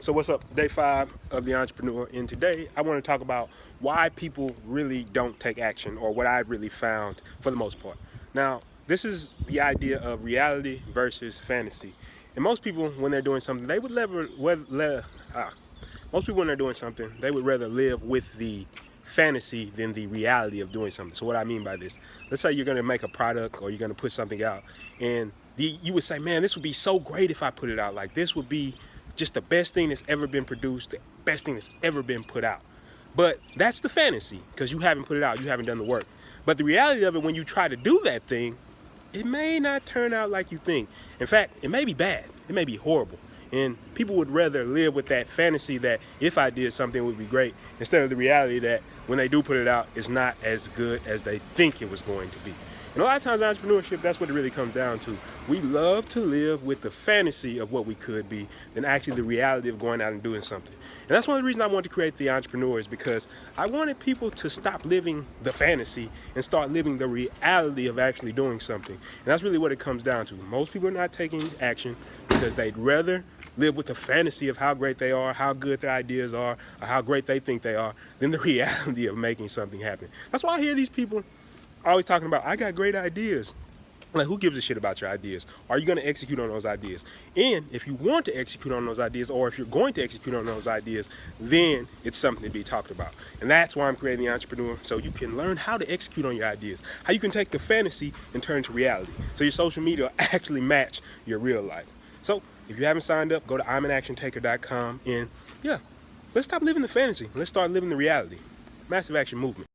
So what's up? Day 5 of the entrepreneur, and today I want to talk about why people really don't take action, or what I've really found for the most part. Now, this is the idea of reality versus fantasy. And most people, when they're doing something, they would most people when they're doing something, they would rather live with the fantasy than the reality of doing something. So what I mean by this, let's say you're going to make a product or you're going to put something out, and you would say, man, this would be so great if I put it out. Like, this would be just the best thing that's ever been produced, the best thing that's ever been put out. But that's the fantasy, because you haven't put it out, you haven't done the work. But the reality of it, when you try to do that thing, it may not turn out like you think. In fact, it may be bad, it may be horrible. And people would rather live with that fantasy that if I did something, it would be great, instead of the reality that when they do put it out, it's not as good as they think it was going to be. And a lot of times in entrepreneurship, that's what it really comes down to. We love to live with the fantasy of what we could be than actually the reality of going out and doing something. And that's one of the reasons I wanted to create The Entrepreneur, is because I wanted people to stop living the fantasy and start living the reality of actually doing something. And that's really what it comes down to. Most people are not taking action because they'd rather live with the fantasy of how great they are, how good their ideas are, or how great they think they are, than the reality of making something happen. That's why I hear these people always talking about, I got great ideas. Like, who gives a shit about your ideas? Are you going to execute on those ideas? And if you want to execute on those ideas, or if you're going to execute on those ideas, then it's something to be talked about. And that's why I'm creating The Entrepreneur, so you can learn how to execute on your ideas, how you can take the fantasy and turn it to reality, so your social media will actually match your real life. So if you haven't signed up, go to I'mAnActionTaker.com, and yeah, let's stop living the fantasy. Let's start living the reality. Massive Action Movement.